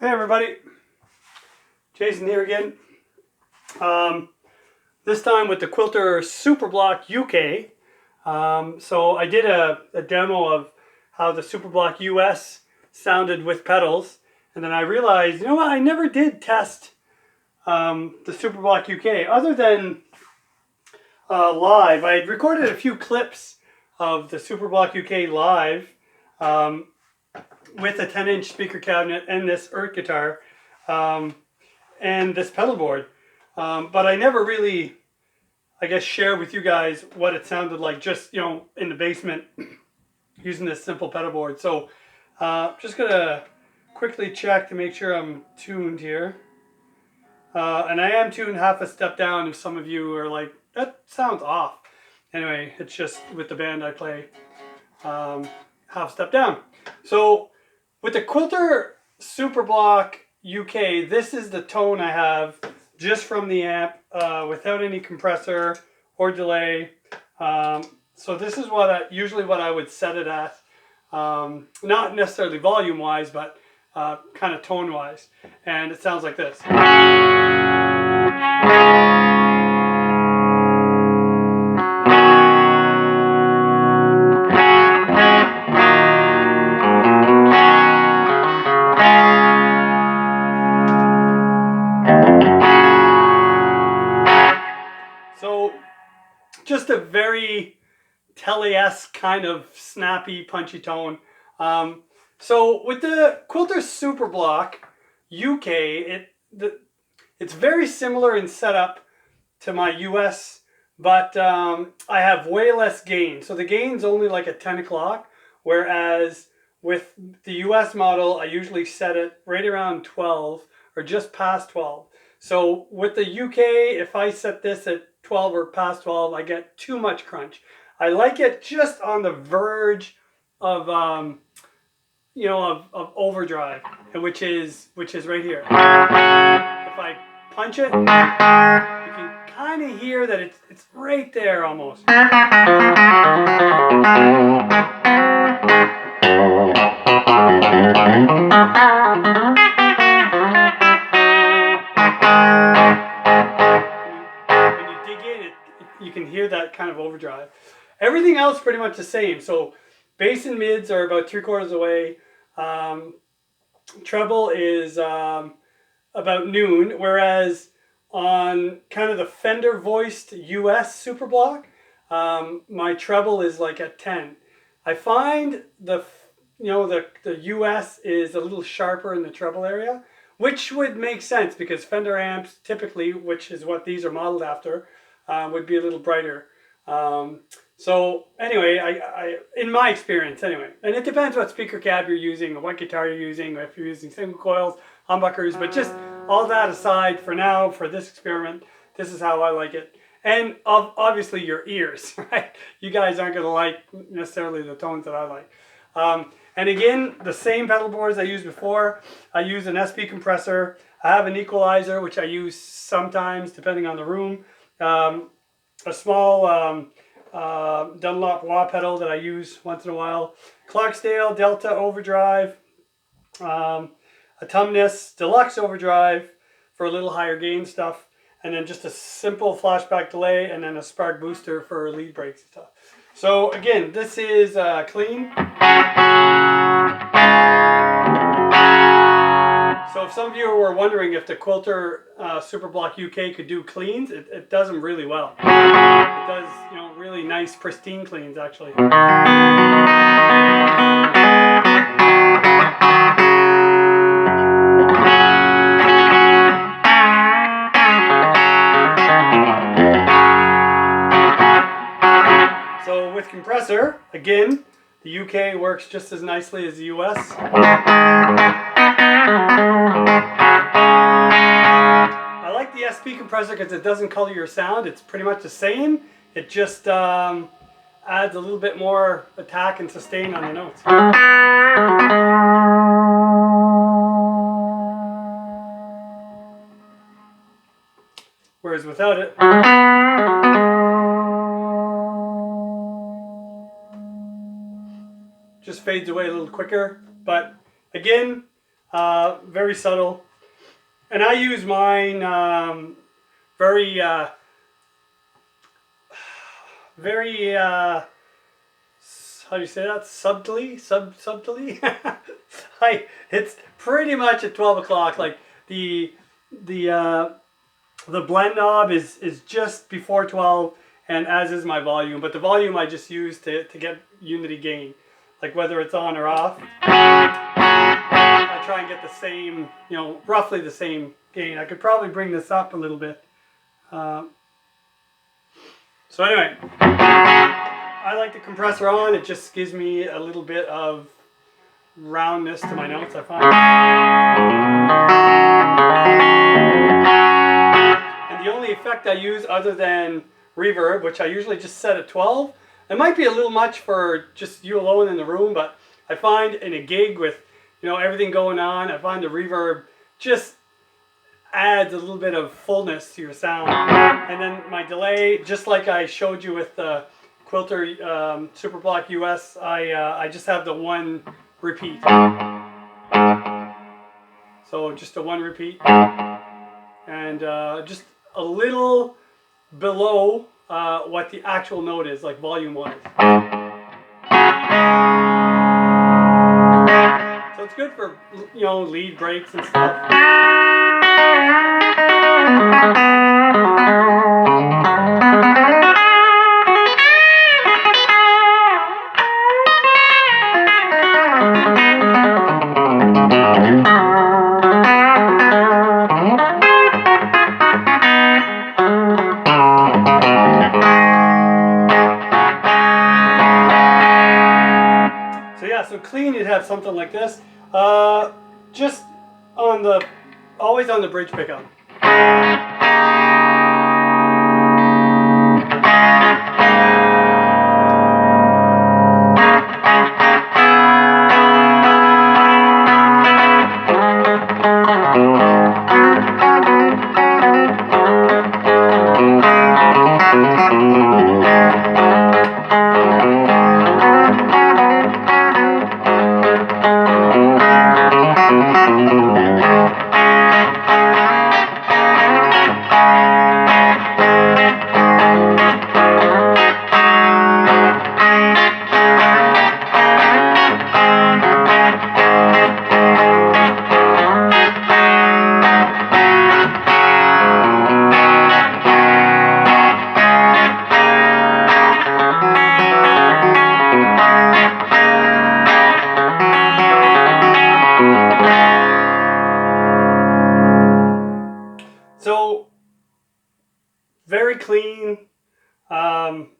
Hey everybody, Jason here again. This time with the Quilter SuperBlock UK. So I did a demo of how the SuperBlock US sounded with pedals, and then I realized, you know what, I never did test the SuperBlock UK other than live. I had recorded a few clips of the SuperBlock UK live with a 10-inch speaker cabinet and this Earth guitar and this pedal board. But I never really, I guess, shared with you guys what it sounded like just, you know, in the basement using this simple pedal board. So just going to quickly check to make sure I'm tuned here. And I am tuned half a step down if some of you are like, that sounds off. Anyway, it's just with the band I play half step down. So with the Quilter SuperBlock UK, this is the tone I have just from the amp without any compressor or delay. So this is what usually what I would set it at. Not necessarily volume wise, but kind of tone wise. And it sounds like this. So just a very Tele-esque kind of snappy, punchy tone. So with the Quilter SuperBlock UK, it's very similar in setup to my US, but I have way less gain. So the gain's only like at 10 o'clock, whereas with the US model, I usually set it right around 12 or just past 12. So with the UK, if I set this at 12 or past 12, I get too much crunch. I like it just on the verge of, you know, of overdrive, which is right here. If I punch it, you can kind of hear that it's right there almost. When you dig in, you can hear that kind of overdrive. Everything else pretty much the same. So bass and mids are about 3/4 away. Treble is about noon, whereas on kind of the Fender voiced US SuperBlock, my treble is like at 10. I find the US is a little sharper in the treble area, which would make sense because Fender amps typically, which is what these are modeled after, would be a little brighter. So anyway, I in my experience anyway, and it depends what speaker cab you're using, or what guitar you're using, or if you're using single coils, humbuckers, but just all that aside for now, for this experiment, this is how I like it. And obviously your ears, right? You guys aren't going to like necessarily the tones that I like. And again, the same pedal boards I used before. I use an SP compressor. I have an equalizer, which I use sometimes depending on the room. A small Dunlop wah pedal that I use once in a while. Clarksdale Delta Overdrive. A Tumnus Deluxe Overdrive for a little higher gain stuff. And then just a simple flashback delay and then a spark booster for lead breaks and stuff. So again, this is clean. So if some of you were wondering if the Quilter SuperBlock UK could do cleans, it does them really well. It does, you know, really nice pristine cleans actually. So with Compressor, again, the UK works just as nicely as the US. I like the SP compressor because it doesn't color your sound. It's pretty much the same. It just adds a little bit more attack and sustain on the notes. Whereas without it, just fades away a little quicker. But again, very subtle. And I use mine very, very, how do you say that? Subtly? Subtly? It's pretty much at 12 o'clock. Like the blend knob is just before 12, and as is my volume. But the volume I just use to get unity gain. Like whether it's on or off, I try and get the same, you know, roughly the same gain. I could probably bring this up a little bit. So anyway, I like the compressor on. It just gives me a little bit of roundness to my notes, I find. And the only effect I use other than reverb, which I usually just set at 12, it might be a little much for just you alone in the room, but I find in a gig with, you know, everything going on, I find the reverb just adds a little bit of fullness to your sound. And then my delay, just like I showed you with the Quilter SuperBlock US, I just have the one repeat. So just a one repeat. And just a little below what the actual note is, like volume-wise. So it's good for, you know, lead breaks and stuff. So clean, you'd have something like this. Just on the, always on the bridge pickup. So very clean.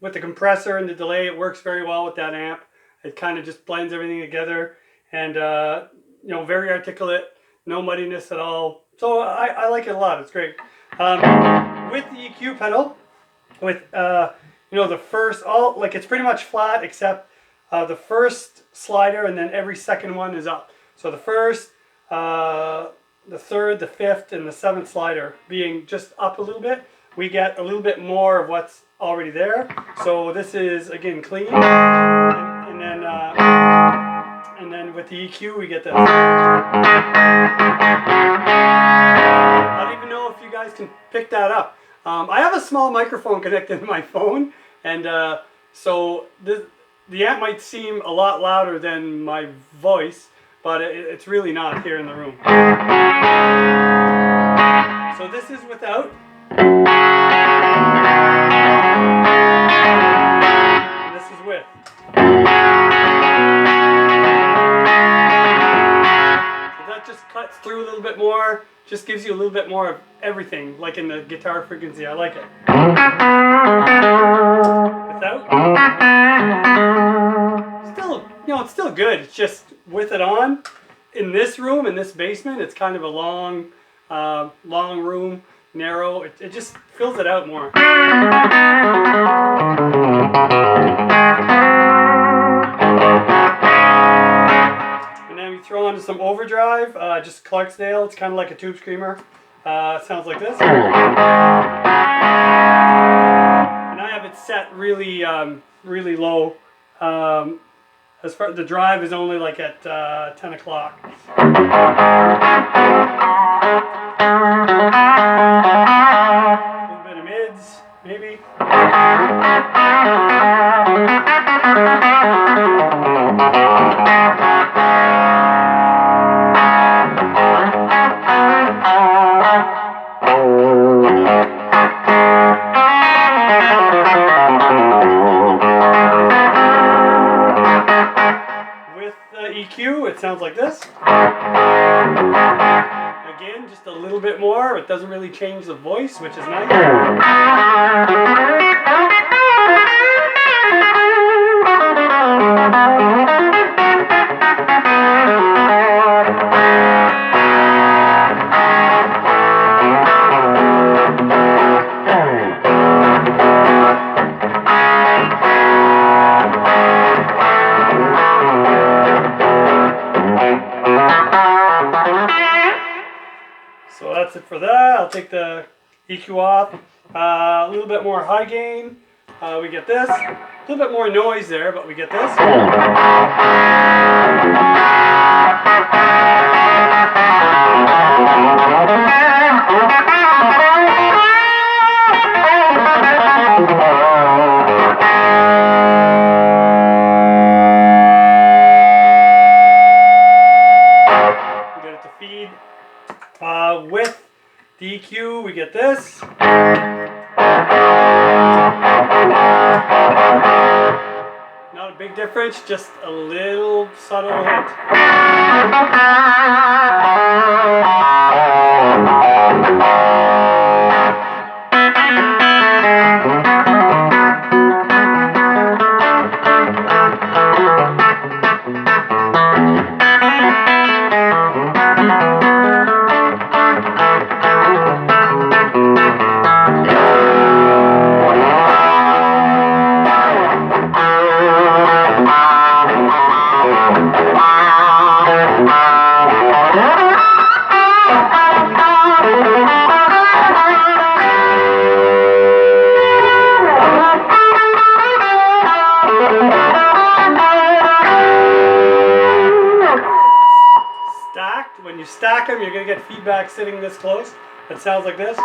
With the compressor and the delay, it works very well with that amp. It kind of just blends everything together, and you know, very articulate, no muddiness at all. So I like it a lot. It's great. With the EQ pedal, with you know, the first, like it's pretty much flat except the first slider, and then every second one is up. So the first, the third, the fifth, and the seventh slider being just up a little bit, we get a little bit more of what's already there. So this is again clean, and then with the EQ we get this. I don't even know if you guys can pick that up. I have a small microphone connected to my phone, and so the amp might seem a lot louder than my voice, but it's really not here in the room. So this is without. And this is with. So that just cuts through a little bit more, just gives you a little bit more of everything, like in the guitar frequency. I like it. Without. Still, you know, it's still good. It's just with it on. In this room, in this basement, it's kind of a long room, narrow. It just fills it out more. And then we throw on some Overdrive, just Clarksdale. It's kind of like a tube screamer. Sounds like this. And I have it set really, really low. As far the drive is only like at 10 o'clock. A little bit of mids, maybe. EQ, it sounds like this. Again, just a little bit more. It doesn't really change the voice, which is nice. So that's it for that. I'll take the EQ off. A little bit more high gain. We get this. A little bit more noise there, but we get this. Get it to feed. With the EQ, we get this. Not a big difference, just a little subtle hit. When you stack them, you're going to get feedback sitting this close. It sounds like this.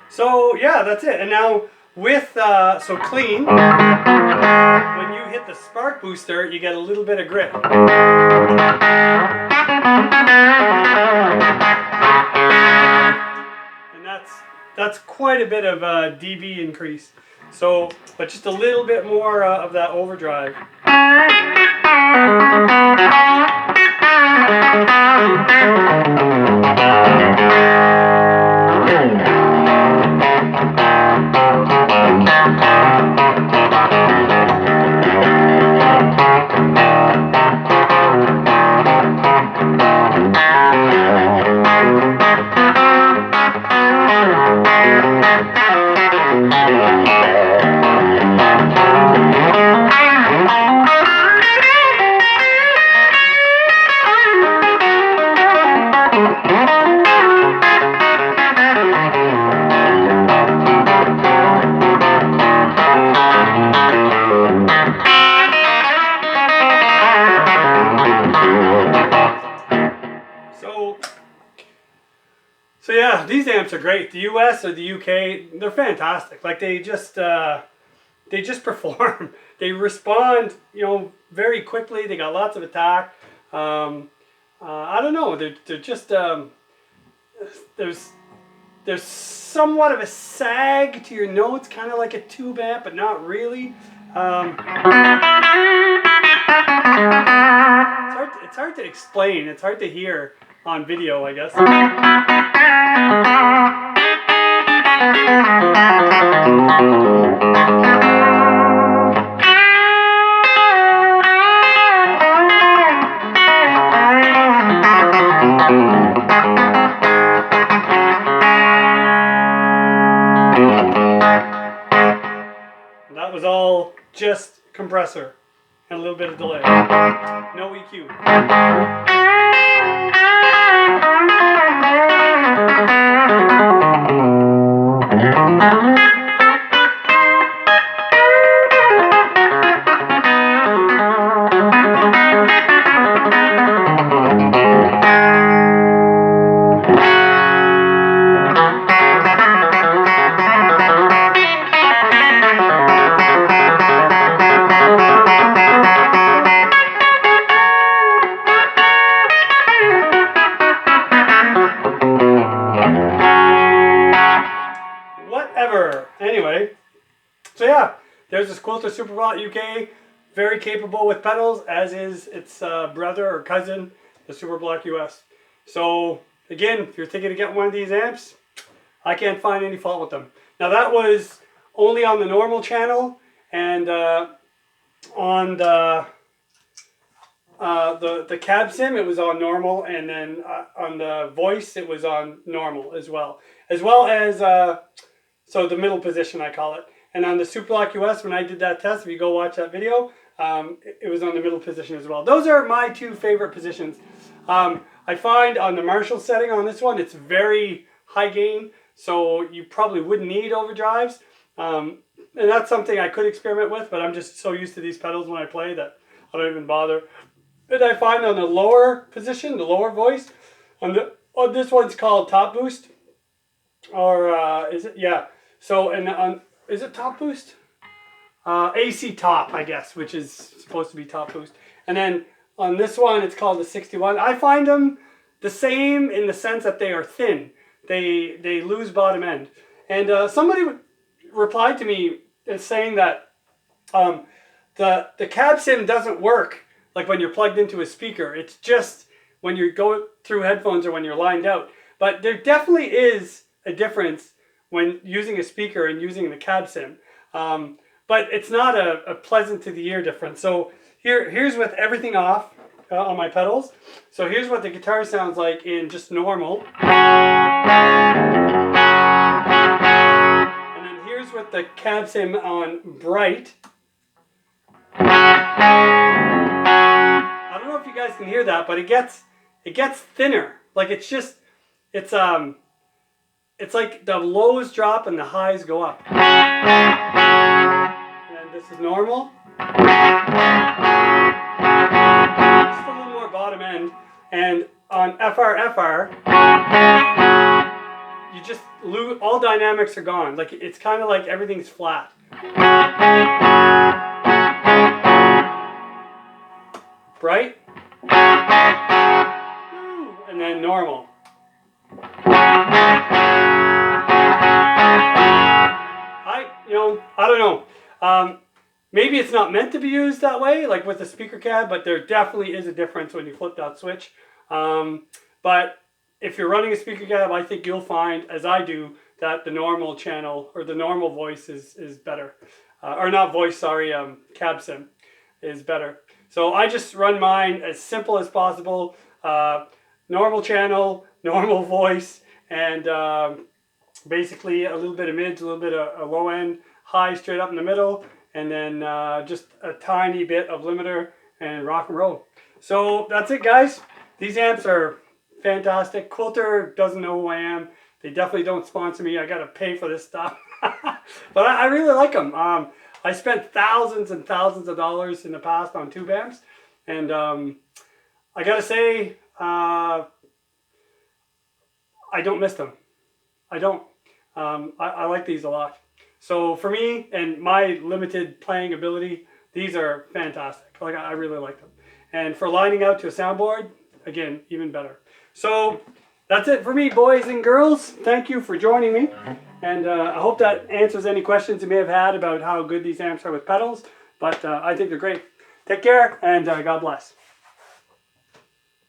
So yeah, that's it. And now with so clean, when you hit the spark booster, you get a little bit of grit. And that's quite a bit of dB increase. So, but just a little bit more of that overdrive. So yeah, these amps are great. The US or the UK, they're fantastic. Like they just perform. They respond, very quickly. They got lots of attack. I don't know. They're just there's somewhat of a sag to your notes, kind of like a tube amp, but not really. It's hard to explain. It's hard to hear. on video, I guess. That was all just compressor and a little bit of delay. No EQ. Whatever. Anyway, so yeah, there's this Quilter SuperBlock UK, very capable with pedals, as is its brother or cousin, the SuperBlock US. So again, if you're thinking of getting one of these amps, I can't find any fault with them. Now that was only on the normal channel, and on the cab sim it was on normal, and then on the voice it was on normal as well as so the middle position I call it. And on the SuperBlock US, when I did that test, if you go watch that video, it was on the middle position as well. Those are my two favorite positions. I find on the Marshall setting on this one, it's very high gain, so you probably wouldn't need overdrives. And that's something I could experiment with, but I'm just so used to these pedals when I play that I don't even bother. And I find on the lower position, the lower voice, on this one's called top boost, or is it? Yeah. So and on is it top boost? AC top, I guess, which is supposed to be top boost. And then on this one, it's called the 61. I find them the same in the sense that they are thin. They lose bottom end. And somebody replied to me saying that the cab sim doesn't work like when you're plugged into a speaker. It's just when you go through headphones or when you're lined out. But there definitely is a difference when using a speaker and using the cab sim. But it's not a pleasant to the ear difference. So here's with everything off on my pedals. So here's what the guitar sounds like in just normal. And then here's with the cab sim on bright. I don't know if you guys can hear that, but it gets thinner. Like it's like the lows drop and the highs go up. And then this is normal. Just a little more bottom end. And on FR, you just lose, all dynamics are gone. Like it's kind of like everything's flat. Bright. And then normal. I don't know. Maybe it's not meant to be used that way, like with the speaker cab, but there definitely is a difference when you flip that switch. But if you're running a speaker cab, I think you'll find, as I do, that the normal channel or the normal voice is better. Or not voice, sorry, cab sim is better. So I just run mine as simple as possible. Normal channel, normal voice, and basically a little bit of mids, a little bit of a low end, high straight up in the middle, and then just a tiny bit of limiter and rock and roll. So that's it, guys. These amps are fantastic. Quilter doesn't know who I am. They definitely don't sponsor me. I got to pay for this stuff. But I really like them. I spent thousands and thousands of dollars in the past on tube amps, and I got to say, I don't miss them. I don't. I like these a lot. So for me and my limited playing ability, these are fantastic. Like I really like them. And for lining out to a soundboard, again, even better. So that's it for me, boys and girls. Thank you for joining me. And I hope that answers any questions you may have had about how good these amps are with pedals. But I think they're great. Take care, and God bless.